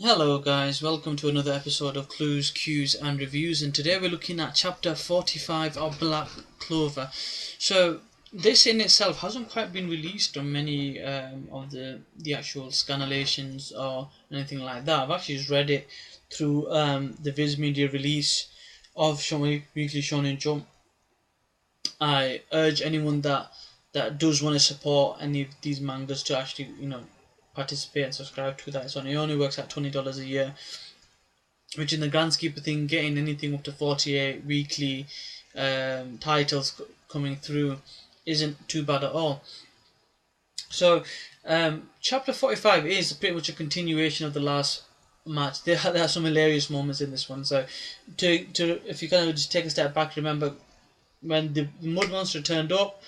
Hello guys, welcome to another episode of Clues, Cues and Reviews, and today we're looking at chapter 45 of Black Clover. So this in itself hasn't quite been released on many of the actual scanlations or anything like that. I've actually just read it through the Viz Media release of Weekly Shonen Jump. I urge anyone that does want to support any of these mangas to actually participate and subscribe to that. It only works at $20 a year, which in the grand scheme of things, getting anything up to 48 weekly titles coming through isn't too bad at all. So chapter 45 is pretty much a continuation of the last match. There are some hilarious moments in this one. So if you kind of just take a step back, remember when the mud monster turned up,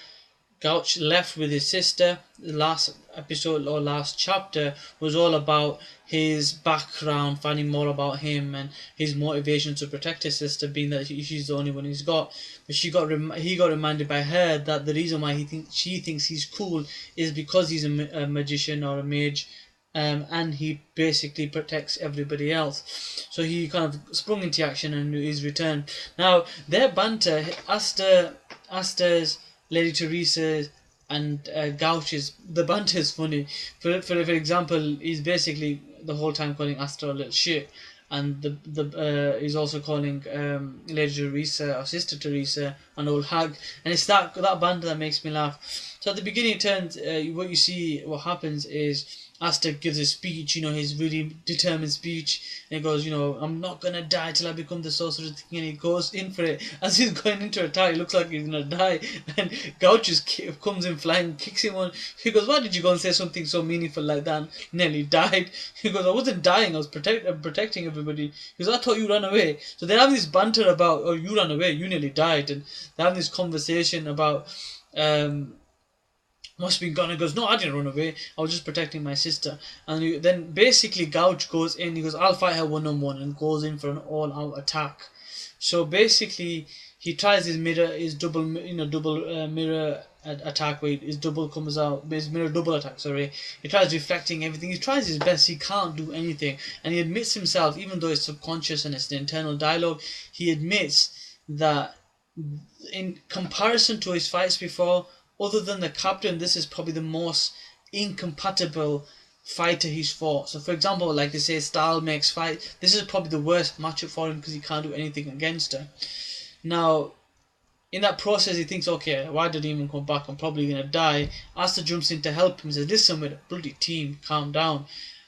Gauche left with his sister. The last episode or last chapter was all about his background, finding more about him and his motivation to protect his sister, being that she's the only one he's got. But he got reminded by her that the reason why she thinks he's cool is because he's a magician or a mage, and he basically protects everybody else. So he kind of sprung into action and is returned. Now their banter, Asta's, Lady Teresa and Gauche's, the banter is funny. For example, he's basically the whole time calling Asta a little shit, and he's also calling Lady Teresa or Sister Teresa an old hag, and it's that banter that makes me laugh. So at the beginning, it turns what happens is Asta gives a speech, his really determined speech, and he goes, I'm not gonna die till I become the sorcerer king, and he goes in for it. As he's going into attack, it looks like he's gonna die, and Gauch just comes in flying, kicks him on. He goes, why did you go and say something so meaningful like that? And nearly died. He goes, I wasn't dying, I was protecting everybody. He goes, I thought you ran away. So they have this banter about, oh, you ran away, you nearly died, and they have this conversation about what's been gone. He goes, no, I didn't run away, I was just protecting my sister. And then basically Gouge goes in, he goes, I'll fight her one-on-one, and goes in for an all-out attack. So basically he tries his double mirror attack, where his double comes out, his mirror double attack, sorry. He tries reflecting everything, he tries his best, he can't do anything, and he admits himself, even though it's subconscious and it's the internal dialogue, he admits that in comparison to his fights before, other than the captain, this is probably the most incompatible fighter he's fought. So for example, like they say, style makes fight. This is probably the worst matchup for him because he can't do anything against her. Now, in that process, he thinks, okay, why did he even come back? I'm probably going to die. Asta jumps in to help him and says, listen, we're a bloody team, calm down.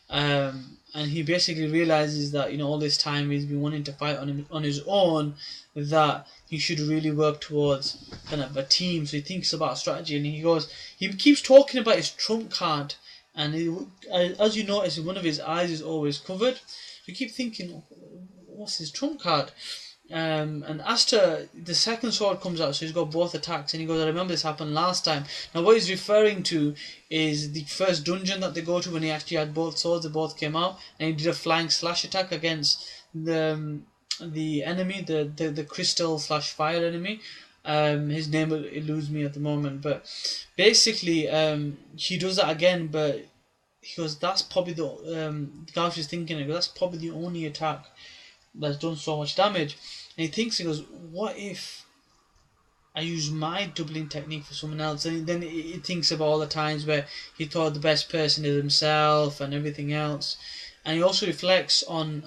And he basically realizes that, all this time he's been wanting to fight on his own, that he should really work towards kind of a team. So he thinks about strategy, and he keeps talking about his trump card, and as you notice, one of his eyes is always covered. So you keep thinking, what's his trump card? And Asta, the second sword comes out, so he's got both attacks, and he goes, I remember this happened last time. Now what he's referring to is the first dungeon that they go to, when he actually had both swords, they both came out, and he did a flying slash attack against the enemy, the crystal / fire enemy. His name eludes me at the moment, but basically he does that again, but he goes, that's probably the Gauch is thinking, that's probably the only attack that's done so much damage. And he goes, what if I use my doubling technique for someone else? And then he thinks about all the times where he thought the best person is himself and everything else. And he also reflects on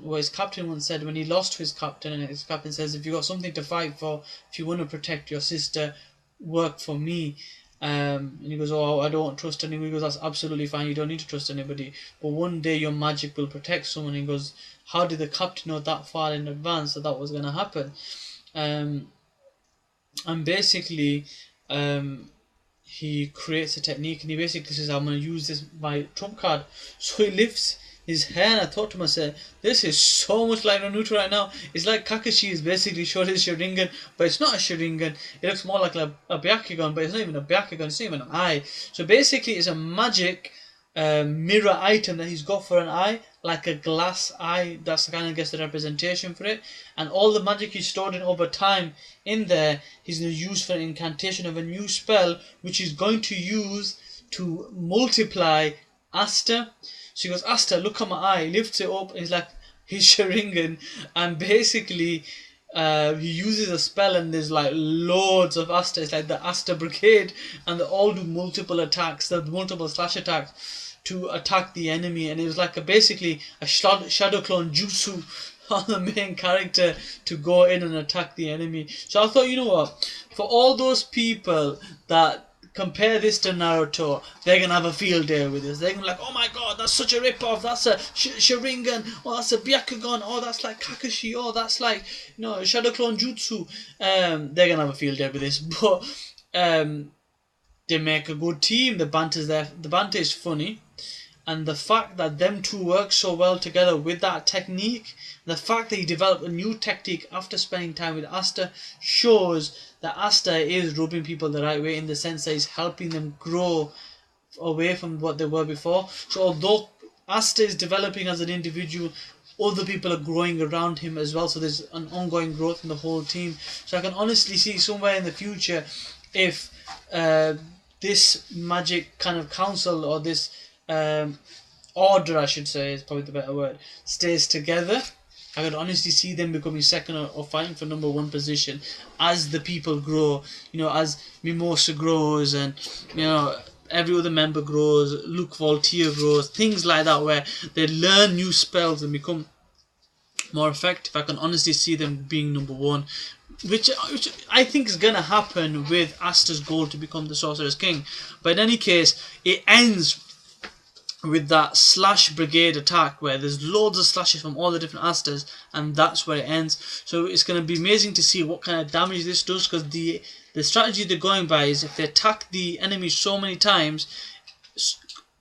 what his captain once said when he lost to his captain, and his captain says, if you've got something to fight for, if you want to protect your sister, work for me. And he goes, oh, I don't trust anyone. He goes, that's absolutely fine, you don't need to trust anybody, but one day your magic will protect someone. He goes, how did the captain know that far in advance that was going to happen? And basically he creates a technique, and he basically says, I'm going to use my trump card. So he lifts his hand. I thought to myself, this is so much like Naruto right now. It's like Kakashi is basically showing his Sharingan, but it's not a Sharingan. It looks more like a Byakugan, but it's not even a Byakugan, it's not even an eye. So basically it's a magic mirror item that he's got for an eye, like a glass eye. That's kind of, the representation for it. And all the magic he's stored in over time in there, he's going to use for an incantation of a new spell, which he's going to use to multiply Asta. She goes, Asta, look at my eye. He lifts it up and he's like, he's Sharingan. And basically, he uses a spell and there's like loads of Asta. It's like the Asta Brigade, and they all do multiple attacks, the multiple slash attacks to attack the enemy. And it was like basically a shadow clone jutsu on the main character to go in and attack the enemy. So I thought, you know what, for all those people that compare this to Naruto, they're gonna have a field day with this. They're gonna be like, oh my god, that's such a rip-off, that's a Sharingan, oh that's a Byakugan, oh that's like Kakashi, oh that's like, you know, Shadow Clone Jutsu. They're gonna have a field day with this. But they make a good team. The banter's there, the banter is funny, and the fact that them two work so well together with that technique, the fact that he developed a new technique after spending time with Asta, shows that Asta is rubbing people the right way, in the sense that he's helping them grow away from what they were before. So although Asta is developing as an individual, other people are growing around him as well, so there's an ongoing growth in the whole team. So I can honestly see somewhere in the future, if this magic kind of council, or this order, I should say, is probably the better word, stays together, I could honestly see them becoming second or fighting for number one position as the people grow. You know, as Mimosa grows, and you know, every other member grows, Luke Voltier grows, things like that, where they learn new spells and become more effective. I can honestly see them being number one, which I think is going to happen with Asta's goal to become the Sorcerer's King. But in any case, it ends with that slash brigade attack where there's loads of slashes from all the different Astas, and that's where it ends. So it's going to be amazing to see what kind of damage this does, because the strategy they're going by is if they attack the enemy so many times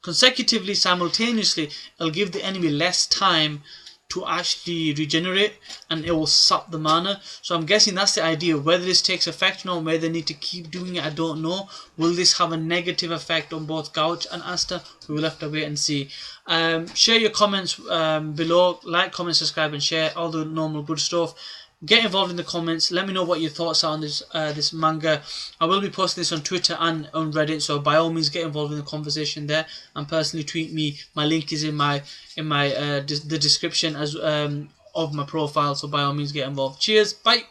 consecutively, simultaneously, it'll give the enemy less time to actually regenerate, and it will sap the mana. So I'm guessing that's the idea. Whether this takes effect or not, whether they need to keep doing it, I don't know. Will this have a negative effect on both Gauche and Asta? We will have to wait and see. Share your comments below. Like, comment, subscribe and share, all the normal good stuff. Get involved in the comments. Let me know what your thoughts are on this manga. I will be posting this on Twitter and on Reddit, so by all means get involved in the conversation there, and personally tweet me. My link is in the description as of my profile, so by all means get involved. Cheers, bye.